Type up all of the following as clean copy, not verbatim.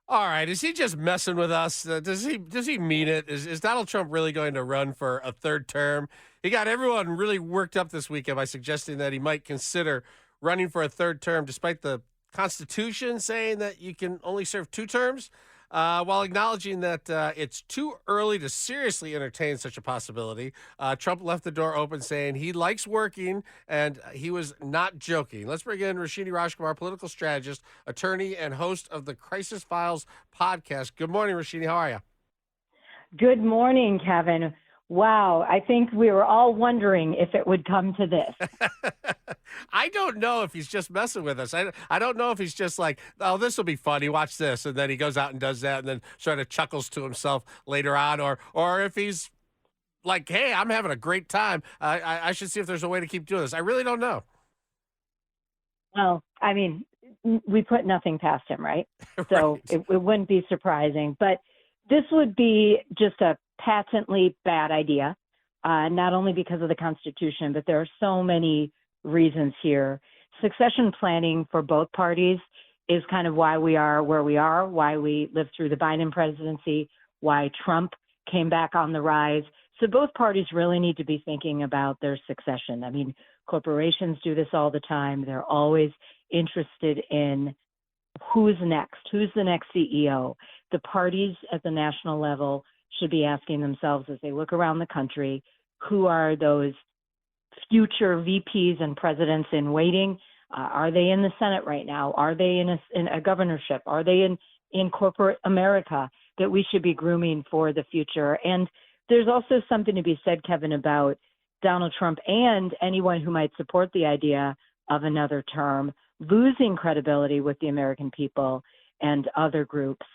All right, is he just messing with us? Does he mean it? Is Donald Trump really going to run for a third term? He got everyone really worked up this weekend by suggesting that he might consider running for a third term, despite the Constitution saying that you can only serve two terms, while acknowledging that it's too early to seriously entertain such a possibility. Trump left the door open, saying he likes working, and he was not joking. Let's bring in Rashini Rajkumar, political strategist, attorney, and host of the Crisis Files podcast. Good morning, Rashini. How are you? Good morning, Kevin. Wow, I think we were all wondering if it would come to this. I don't know if he's just messing with us. I don't know if he's just like, oh, this will be funny. Watch this. And then he goes out and does that and then sort of chuckles to himself later on. Or if he's like, hey, I'm having a great time. I should see if there's a way to keep doing this. I really don't know. Well, I mean, we put nothing past him, right? So Right. it wouldn't be surprising. But this would be just a patently bad idea, not only because of the Constitution, but there are so many reasons here. Succession planning for both parties is kind of why we are where we are, why we lived through the Biden presidency, why Trump came back on the rise. So both parties really need to be thinking about their succession. I mean, corporations do this all the time. They're always interested in who's next, who's the next CEO. The parties at the national level should be asking themselves as they look around the country, who are those future VPs and presidents in waiting? Are they in the Senate right now? Are they in a governorship? Are they in corporate America that we should be grooming for the future? And there's also something to be said, Kevin, about Donald Trump and anyone who might support the idea of another term losing credibility with the American people and other groups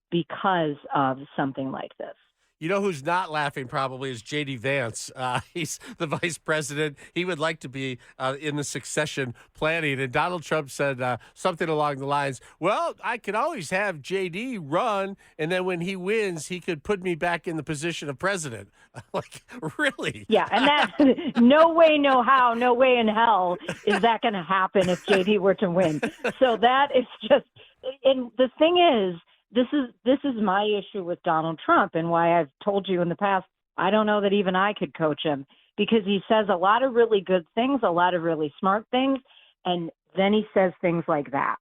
because of something like this. You know who's not laughing probably is J.D. Vance. He's the vice president. He would like to be in the succession planning. And Donald Trump said something along the lines, well, I could always have J.D. run, and then when he wins, he could put me back in the position of president. Like, really? Yeah, and that no way, no how, no way in hell is that going to happen if JD were to win. So that is just, and the thing is, this is my issue with Donald Trump and why I've told you in the past, I don't know that even I could coach him because he says a lot of really good things, a lot of really smart things, and then he says things like that.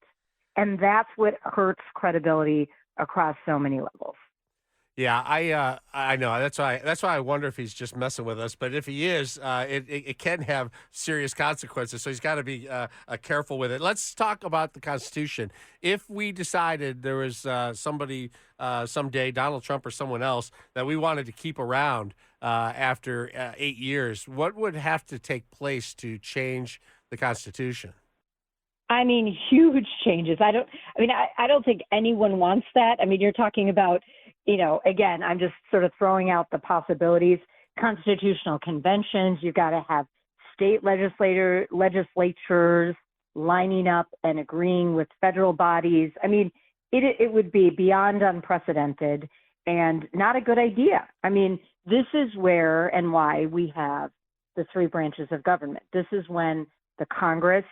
And that's what hurts credibility across so many levels. Yeah, I know. That's why I wonder if he's just messing with us. But if he is, it can have serious consequences. So he's got to be careful with it. Let's talk about the Constitution. If we decided there was somebody someday, Donald Trump or someone else, that we wanted to keep around after 8 years, what would have to take place to change the Constitution? I mean, huge changes. I don't think anyone wants that. I mean, you're talking about, again, I'm just sort of throwing out the possibilities. Constitutional conventions, you've got to have state legislatures lining up and agreeing with federal bodies. I mean, it would be beyond unprecedented and not a good idea. I mean, this is where and why we have the three branches of government. This is when the Congress,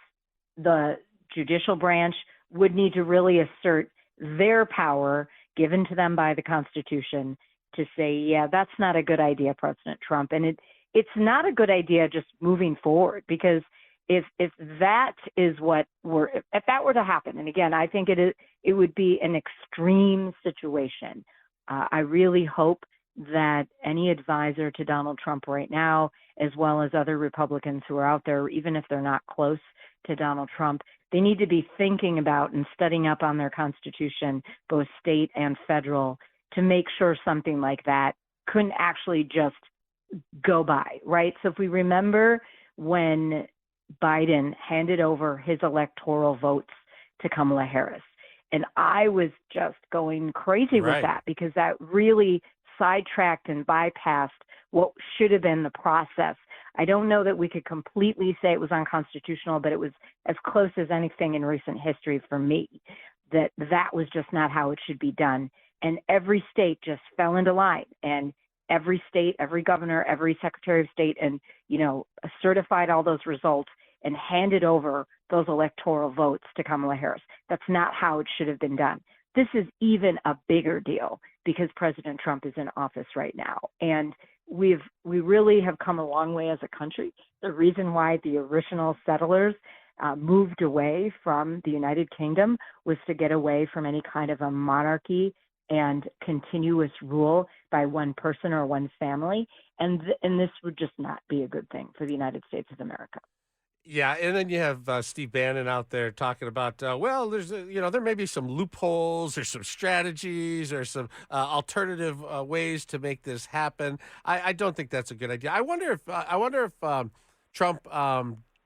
the judicial branch would need to really assert their power given to them by the Constitution to say, yeah, that's not a good idea, President Trump. And it's not a good idea just moving forward, because if that is if that were to happen, and again, I think it would be an extreme situation. I really hope that any advisor to Donald Trump right now, as well as other Republicans who are out there, even if they're not close to Donald Trump, they need to be thinking about and studying up on their Constitution, both state and federal, to make sure something like that couldn't actually just go by, right? So if we remember when Biden handed over his electoral votes to Kamala Harris, and I was just going crazy with Right. that because that really sidetracked and bypassed what should have been the process. I don't know that we could completely say it was unconstitutional, but it was as close as anything in recent history for me, that was just not how it should be done. And every state just fell into line, and every state, every governor, every secretary of state, and, certified all those results and handed over those electoral votes to Kamala Harris. That's not how it should have been done. this is even a bigger deal because President Trump is in office right now. And we really have come a long way as a country. The reason why the original settlers moved away from the United Kingdom was to get away from any kind of a monarchy and continuous rule by one person or one family. And this would just not be a good thing for the United States of America. Yeah, and then you have Steve Bannon out there talking about, well, there may be some loopholes, there's some strategies, or some alternative ways to make this happen. I don't think that's a good idea. I wonder if Trump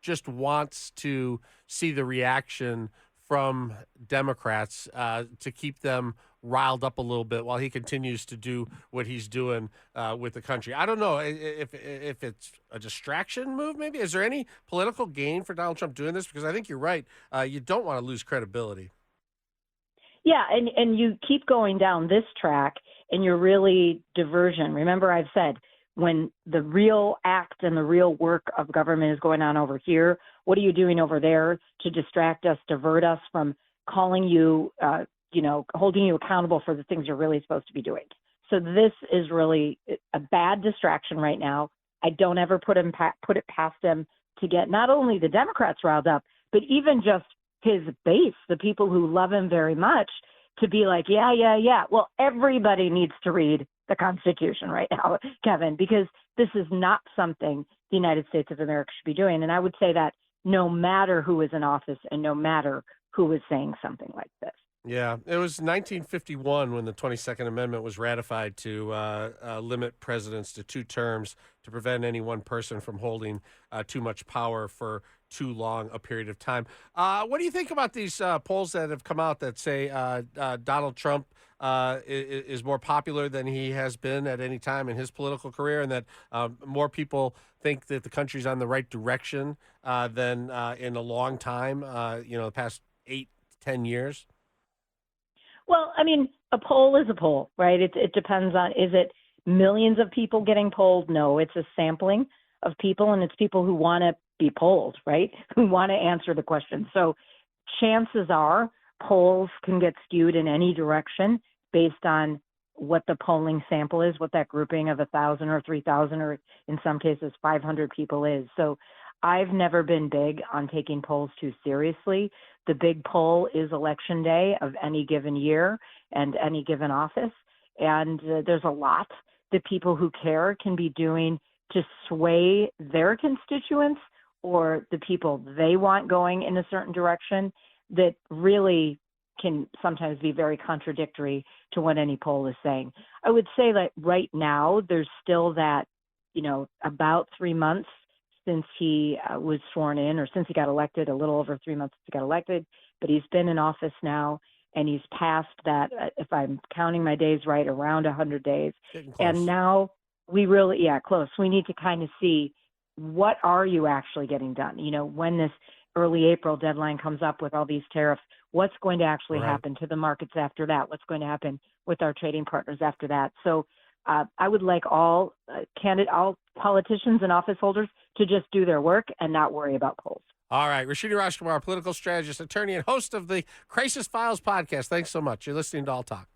just wants to see the reaction from Democrats to keep them riled up a little bit while he continues to do what he's doing with the country. I don't know if it's a distraction move. Maybe is there any political gain for Donald Trump doing this? Because I think you're right. You don't want to lose credibility. Yeah, and you keep going down this track, and you're really diversion. Remember, I've said when the real act and the real work of government is going on over here, what are you doing over there to distract us, divert us from calling you, holding you accountable for the things you're really supposed to be doing? So this is really a bad distraction right now. I don't ever put it past him to get not only the Democrats riled up, but even just his base, the people who love him very much, to be like, yeah. Well, everybody needs to read the Constitution right now, Kevin, because this is not something the United States of America should be doing. And I would say that no matter who is in office and no matter who is saying something like this. Yeah, it was 1951 when the 22nd Amendment was ratified to limit presidents to 2 terms to prevent any one person from holding too much power for too long a period of time. What do you think about these polls that have come out that say Donald Trump is more popular than he has been at any time in his political career, and that more people think that the country's on the right direction than in a long time, the past 8 to 10 years? Well, I mean, a poll is a poll, right? It depends on, is it millions of people getting polled? No, it's a sampling of people, and it's people who want to be polled, right? Who want to answer the question. So chances are polls can get skewed in any direction based on what the polling sample is, what that grouping of 1,000 or 3,000 or in some cases 500 people is. So I've never been big on taking polls too seriously. The big poll is election day of any given year and any given office. And there's a lot that people who care can be doing to sway their constituents or the people they want going in a certain direction that really can sometimes be very contradictory to what any poll is saying. I would say that right now there's still that, about 3 months since he was sworn in, or since he got elected, a little over 3 months since he got elected, but he's been in office now, and he's passed that, if I'm counting my days right, around 100 days. And now we really, close. We need to kind of see, what are you actually getting done? When this early April deadline comes up with all these tariffs, what's going to actually happen to the markets after that? What's going to happen with our trading partners after that? So I would like all politicians and office holders to just do their work and not worry about polls. All right. Rashida Rajkumar, political strategist, attorney, and host of the Crisis Files podcast. Thanks so much. You're listening to All Talk.